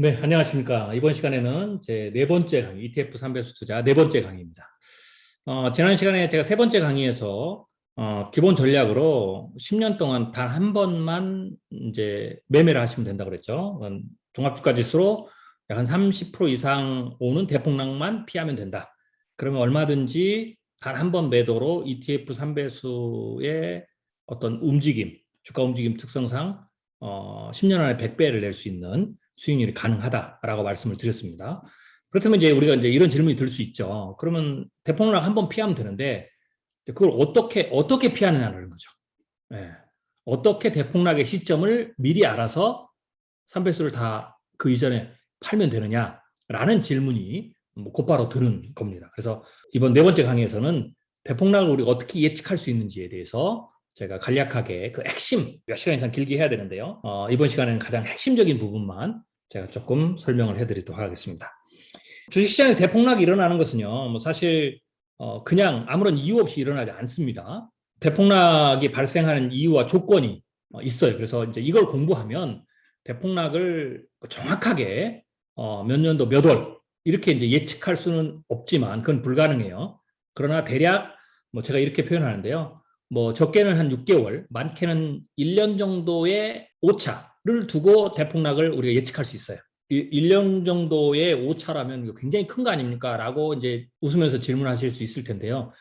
네, 안녕하십니까. 이번 시간에는 제 네 번째 강의, ETF 3배수 투자 네 번째 강의입니다. 지난 시간에 제가 세 번째 강의에서 기본 전략으로 10년 동안 단 한 번만 이제 매매를 하시면 된다고 그랬죠. 종합주가 지수로 약 한 30% 이상 오는 대폭락만 피하면 된다. 그러면 얼마든지 단 한 번 매도로 ETF 3배수의 어떤 움직임, 주가 움직임 특성상 10년 안에 100배를 낼 수 있는 수익률이 가능하다라고 말씀을 드렸습니다. 그렇다면 이제 우리가 이제 이런 질문이 들 수 있죠. 그러면 대폭락 한 번 피하면 되는데 그걸 어떻게 피하느냐는 거죠. 예. 어떻게 대폭락의 시점을 미리 알아서 3배수를 다 그 이전에 팔면 되느냐라는 질문이 곧바로 드는 겁니다. 그래서 이번 네 번째 강의에서는 대폭락을 우리가 어떻게 예측할 수 있는지에 대해서 제가 간략하게 그 핵심 몇 시간 이상 길게 해야 되는데요. 이번 시간에는 가장 핵심적인 부분만 제가 조금 설명을 해드리도록 하겠습니다. 주식시장에서 대폭락이 일어나는 것은요, 뭐 사실 그냥 아무런 이유 없이 일어나지 않습니다. 대폭락이 발생하는 이유와 조건이 있어요. 그래서 이제 이걸 공부하면 대폭락을 정확하게 몇 년도 몇 월 이렇게 이제 예측할 수는 없지만 그건 불가능해요. 그러나 대략 뭐 제가 이렇게 표현하는데요. 뭐 적게는 한 6개월, 많게는 1년 정도의 오차를 두고 대폭락을 우리가 예측할 수 있어요. 1년 정도의 오차라면 굉장히 큰 거 아닙니까? 라고 이제 웃으면서 질문하실 수 있을 텐데요.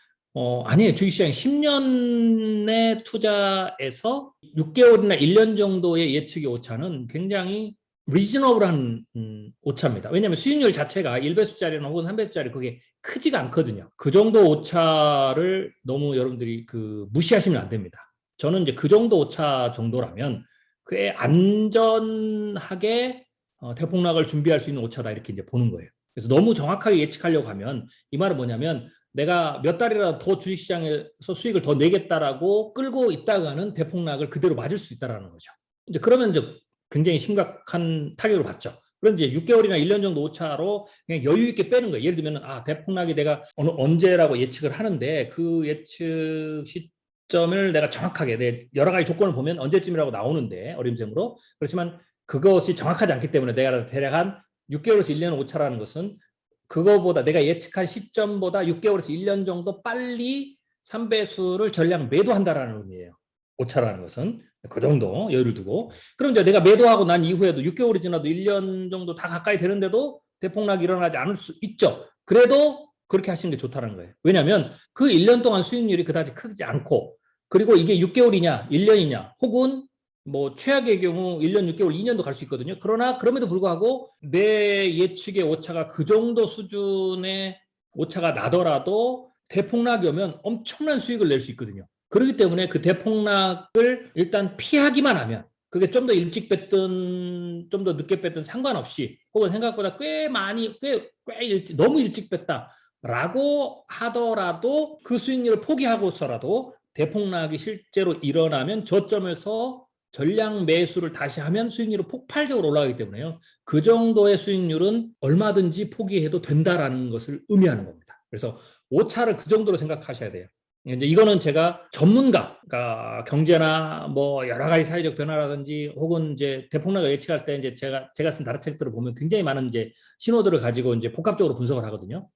아니에요. 주식시장 10년의 투자에서 6개월이나 1년 정도의 예측의 오차는 굉장히 리즈너블한 오차입니다. 왜냐하면 수익률 자체가 1배수짜리나 혹은 3배수짜리 그게 크지가 않거든요. 그 정도 오차를 너무 여러분들이 무시하시면 안 됩니다. 저는 이제 그 정도 오차 정도라면 꽤 안전하게 대폭락을 준비할 수 있는 오차다 이렇게 이제 보는 거예요. 그래서 너무 정확하게 예측하려고 하면 이 말은 뭐냐면 내가 몇 달이라도 더 주식시장에서 수익을 더 내겠다라고 끌고 있다가는 대폭락을 그대로 맞을 수 있다라는 거죠. 이제 그러면 이제 굉장히 심각한 타격을 받죠. 그런데 이제 6개월이나 1년 정도 오차로 그냥 여유 있게 빼는 거예요. 예를 들면 대폭락이 내가 언제라고 예측을 하는데 그 예측 시점을 내가 정확하게 여러 가지 조건을 보면 언제쯤이라고 나오는데 어림셈으로 그렇지만 그것이 정확하지 않기 때문에 내가 대략 한 6개월에서 1년 오차라는 것은 그거보다 내가 예측한 시점보다 6개월에서 1년 정도 빨리 3배수를 전량 매도한다라는 의미예요. 오차라는 것은 그 정도 여유를 두고 그럼 이제 내가 매도하고 난 이후에도 6개월이 지나도 1년 정도 다 가까이 되는데도 대폭락이 일어나지 않을 수 있죠. 그래도 그렇게 하시는 게 좋다는 거예요. 왜냐하면 그 1년 동안 수익률이 그다지 크지 않고 그리고 이게 6개월이냐 1년이냐 혹은 뭐 최악의 경우 1년 6개월 2년도 갈 수 있거든요. 그러나 그럼에도 불구하고 내 예측의 오차가 그 정도 수준의 오차가 나더라도 대폭락이 오면 엄청난 수익을 낼 수 있거든요. 그렇기 때문에 그 대폭락을 일단 피하기만 하면 그게 좀 더 일찍 뺐든 좀 더 늦게 뺐든 상관없이 혹은 생각보다 꽤 일찍, 너무 일찍 뺐다라고 하더라도 그 수익률을 포기하고서라도 대폭락이 실제로 일어나면 저점에서 전량 매수를 다시 하면 수익률이 폭발적으로 올라가기 때문에요. 그 정도의 수익률은 얼마든지 포기해도 된다라는 것을 의미하는 겁니다. 그래서 오차를 그 정도로 생각하셔야 돼요. 이제 이거는 제가 전문가, 그러니까 경제나 뭐 여러 가지 사회적 변화라든지 혹은 이제 대폭락을 예측할 때 이제 제가 쓴 다른 책들을 보면 굉장히 많은 이제 신호들을 가지고 이제 복합적으로 분석을 하거든요.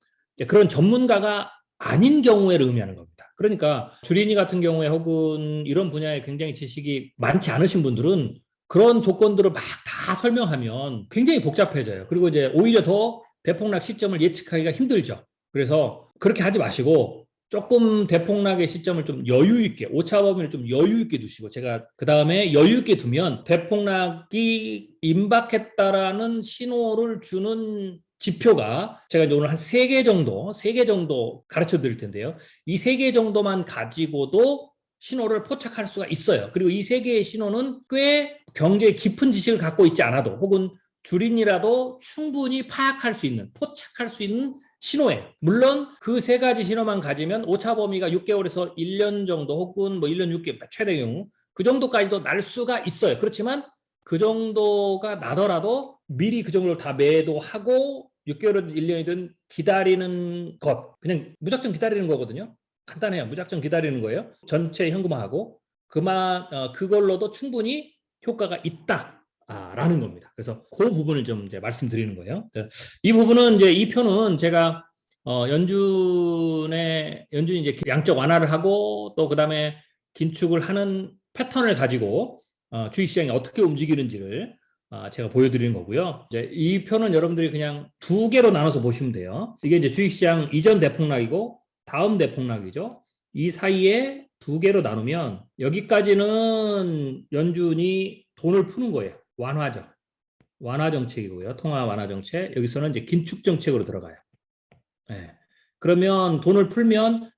그런 전문가가 아닌 경우에를 의미하는 겁니다. 그러니까 주린이 같은 경우에 혹은 이런 분야에 굉장히 지식이 많지 않으신 분들은 그런 조건들을 막 다 설명하면 굉장히 복잡해져요. 그리고 이제 오히려 더 대폭락 시점을 예측하기가 힘들죠. 그래서 그렇게 하지 마시고 조금 대폭락의 시점을 좀 여유 있게 오차 범위를 좀 여유 있게 두시고 제가 그 다음에 여유 있게 두면 대폭락이 임박했다라는 신호를 주는 지표가 제가 이제 오늘 한 3개 정도 가르쳐 드릴 텐데요. 이 3개 정도만 가지고도 신호를 포착할 수가 있어요. 그리고 이 3개의 신호는 꽤 경제에 깊은 지식을 갖고 있지 않아도 혹은 줄인이라도 충분히 파악할 수 있는, 포착할 수 있는 신호예요. 물론 그 3가지 신호만 가지면 오차 범위가 6개월에서 1년 정도 혹은 뭐 1년 6개월 최대 경우 그 정도까지도 날 수가 있어요. 그렇지만 그 정도가 나더라도 미리 그 정도를 다 매도하고 6개월이든 1년이든 기다리는 것 그냥 무작정 기다리는 거거든요. 간단해요. 무작정 기다리는 거예요. 전체 현금화하고 그걸로도 충분히 효과가 있다. 라는 겁니다. 그래서 그 부분을 좀 이제 말씀드리는 거예요. 이 부분은 이제 이 표는 제가 연준이 이제 양적 완화를 하고 또 그다음에 긴축을 하는 패턴을 가지고 주식시장이 어떻게 움직이는지를 제가 보여드리는 거고요. 이제 이 표는 여러분들이 그냥 두 개로 나눠서 보시면 돼요. 이게 이제 주식시장 이전 대폭락이고 다음 대폭락이죠. 이 사이에 두 개로 나누면 여기까지는 연준이 돈을 푸는 거예요. 완화죠. 완화 정책이고요. 통화 완화 정책. 여기서는 이제 긴축 정책으로 들어가요. 네. 그러면 돈을 풀면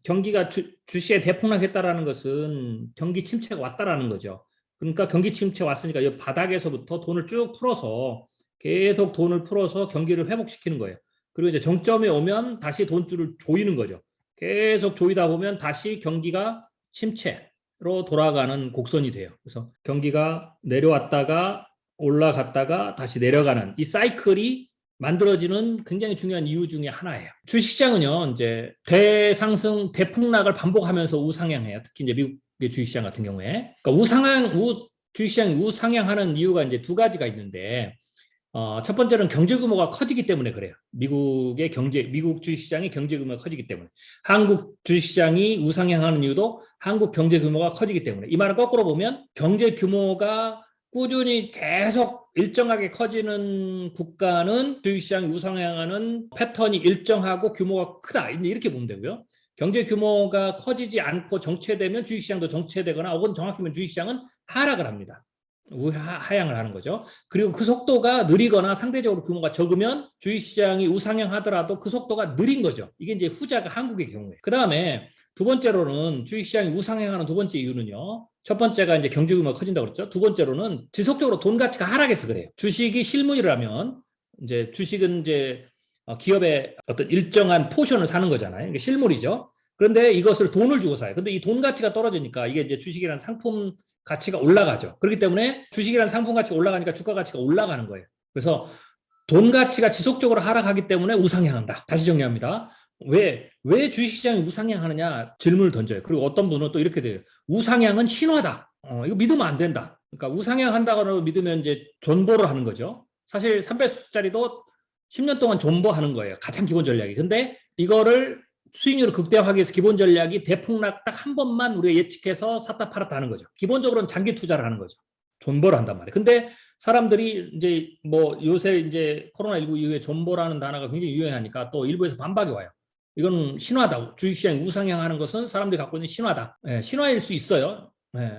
경기가 주시에 대폭락했다라는 것은 경기 침체가 왔다라는 거죠. 그러니까 경기 침체 왔으니까 이 바닥에서부터 돈을 쭉 풀어서 계속 돈을 풀어서 경기를 회복시키는 거예요. 그리고 이제 정점에 오면 다시 돈줄을 조이는 거죠. 계속 조이다 보면 다시 경기가 침체로 돌아가는 곡선이 돼요. 그래서 경기가 내려왔다가 올라갔다가 다시 내려가는 이 사이클이 만들어지는 굉장히 중요한 이유 중에 하나예요. 주식시장은요, 이제 대상승, 대폭락을 반복하면서 우상향해요. 특히 이제 미국의 주식시장 같은 경우에. 그러니까 주식시장이 우상향하는 이유가 이제 두 가지가 있는데, 첫 번째는 경제 규모가 커지기 때문에 그래요. 미국 주식시장이 경제 규모가 커지기 때문에. 한국 주식시장이 우상향하는 이유도 한국 경제 규모가 커지기 때문에. 이 말을 거꾸로 보면 경제 규모가 꾸준히 계속 일정하게 커지는 국가는 주식시장이 우상향하는 패턴이 일정하고 규모가 크다. 이렇게 보면 되고요. 경제 규모가 커지지 않고 정체되면 주식시장도 정체되거나 혹은 정확히 말하면 주식시장은 하락을 합니다. 하향을 하는 거죠. 그리고 그 속도가 느리거나 상대적으로 규모가 적으면 주식시장이 우상향하더라도 그 속도가 느린 거죠. 이게 이제 후자가 한국의 경우에. 그 다음에 두 번째로는 주식시장이 우상향하는 두 번째 이유는요. 첫 번째가 이제 경제 규모가 커진다고 그랬죠. 두 번째로는 지속적으로 돈 가치가 하락해서 그래요. 주식이 실물이라면 이제 주식은 이제 기업의 어떤 일정한 포션을 사는 거잖아요. 이게 실물이죠. 그런데 이것을 돈을 주고 사요. 근데 이 돈 가치가 떨어지니까 이게 이제 주식이라는 상품 가치가 올라가죠. 그렇기 때문에 주식이라는 상품 가치가 올라가니까 주가 가치가 올라가는 거예요. 그래서 돈 가치가 지속적으로 하락하기 때문에 우상향한다. 다시 정리합니다. 왜 주식시장이 우상향하느냐 질문을 던져요. 그리고 어떤 분은 또 이렇게 돼요. 우상향은 신화다. 이거 믿으면 안 된다. 그러니까 우상향한다고 믿으면 이제 존버를 하는 거죠. 사실 3배수짜리도 10년 동안 존버하는 거예요. 가장 기본 전략이. 근데 이거를 수익률을 극대화하기 위해서 기본 전략이 대폭락 딱 한 번만 우리가 예측해서 샀다 팔았다 하는 거죠. 기본적으로는 장기 투자를 하는 거죠. 존버를 한단 말이에요. 근데 사람들이 이제 뭐 요새 이제 코로나19 이후에 존버라는 단어가 굉장히 유행하니까 또 일부에서 반박이 와요. 이건 신화다. 주식시장이 우상향하는 것은 사람들이 갖고 있는 신화다. 신화일 수 있어요.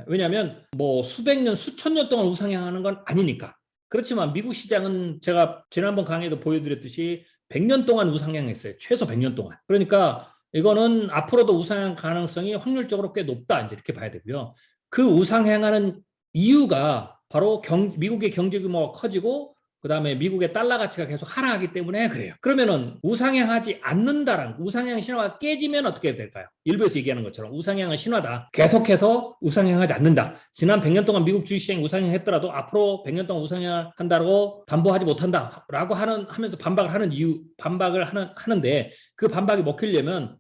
왜냐하면 뭐 수백 년, 수천 년 동안 우상향하는 건 아니니까. 그렇지만 미국 시장은 제가 지난번 강의에도 보여드렸듯이 100년 동안 우상향했어요. 최소 100년 동안. 그러니까 이거는 앞으로도 우상향 가능성이 확률적으로 꽤 높다. 이제 이렇게 봐야 되고요. 그 우상향하는 이유가 바로 미국의 경제 규모가 커지고 그다음에 미국의 달러 가치가 계속 하락하기 때문에 그래요. 그러면은 우상향하지 않는다라는 우상향 신화가 깨지면 어떻게 될까요? 일부에서 얘기하는 것처럼 우상향은 신화다. 계속해서 우상향하지 않는다. 지난 100년 동안 미국 주식시장이 우상향했더라도 앞으로 100년 동안 우상향한다고 담보하지 못한다라고 하면서 반박을 하는데 그 반박이 먹히려면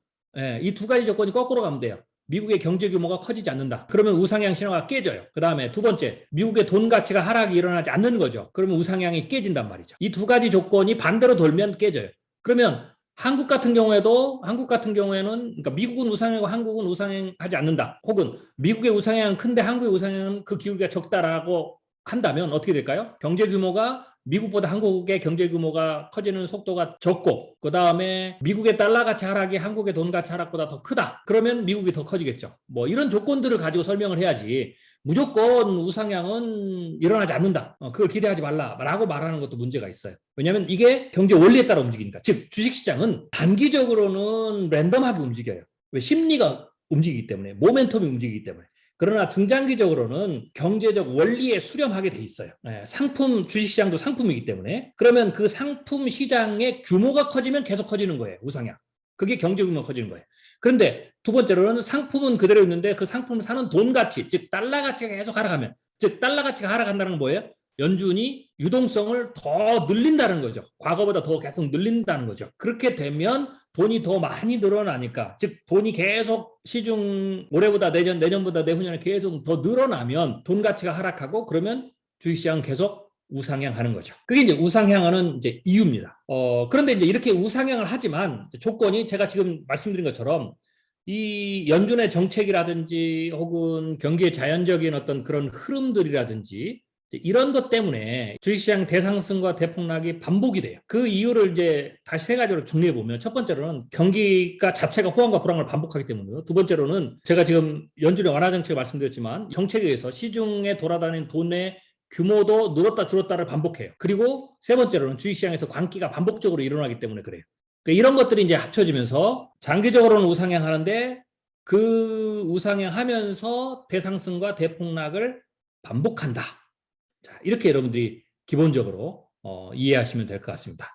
이 두 가지 조건이 거꾸로 가면 돼요. 미국의 경제 규모가 커지지 않는다. 그러면 우상향 신화가 깨져요. 그 다음에 두 번째, 미국의 돈 가치가 하락이 일어나지 않는 거죠. 그러면 우상향이 깨진단 말이죠. 이 두 가지 조건이 반대로 돌면 깨져요. 그러면 한국 같은 경우에는 그러니까 미국은 우상향하고 한국은 우상향하지 않는다. 혹은 미국의 우상향은 큰데 한국의 우상향은 그 기울기가 적다라고 한다면 어떻게 될까요? 경제 규모가 미국보다 한국의 경제 규모가 커지는 속도가 적고 그 다음에 미국의 달러 가치 하락이 한국의 돈 가치 하락보다 더 크다. 그러면 미국이 더 커지겠죠. 뭐 이런 조건들을 가지고 설명을 해야지 무조건 우상향은 일어나지 않는다. 그걸 기대하지 말라라고 말하는 것도 문제가 있어요. 왜냐하면 이게 경제 원리에 따라 움직이니까. 즉 주식시장은 단기적으로는 랜덤하게 움직여요. 왜? 심리가 움직이기 때문에, 모멘텀이 움직이기 때문에. 그러나 중장기적으로는 경제적 원리에 수렴하게 돼 있어요. 주식시장도 상품이기 때문에. 그러면 그 상품 시장의 규모가 커지면 계속 커지는 거예요. 우상향. 그게 경제 규모가 커지는 거예요. 그런데 두 번째로는 상품은 그대로 있는데 그 상품을 사는 돈 가치, 즉 달러 가치가 계속 하락하면, 즉 달러 가치가 하락한다는 건 뭐예요? 연준이 유동성을 더 늘린다는 거죠. 과거보다 더 계속 늘린다는 거죠. 그렇게 되면 돈이 더 많이 늘어나니까, 즉 돈이 계속 시중 올해보다 내년보다 내후년에 계속 더 늘어나면 돈 가치가 하락하고 그러면 주식시장은 계속 우상향하는 거죠. 그게 이제 우상향하는 이제 이유입니다. 그런데 이제 이렇게 우상향을 하지만 조건이 제가 지금 말씀드린 것처럼 이 연준의 정책이라든지 혹은 경기의 자연적인 어떤 그런 흐름들이라든지 이런 것 때문에 주식시장 대상승과 대폭락이 반복이 돼요. 그 이유를 이제 다시 세 가지로 정리해 보면, 첫 번째로는 경기가 자체가 호황과 불황을 반복하기 때문이고요. 두 번째로는 제가 지금 연준의 완화 정책을 말씀드렸지만 정책에 의해서 시중에 돌아다니는 돈의 규모도 늘었다 줄었다를 반복해요. 그리고 세 번째로는 주식시장에서 광기가 반복적으로 일어나기 때문에 그래요. 그러니까 이런 것들이 이제 합쳐지면서 장기적으로는 우상향하는데 그 우상향하면서 대상승과 대폭락을 반복한다. 자, 이렇게 여러분들이 기본적으로 이해하시면 될 것 같습니다.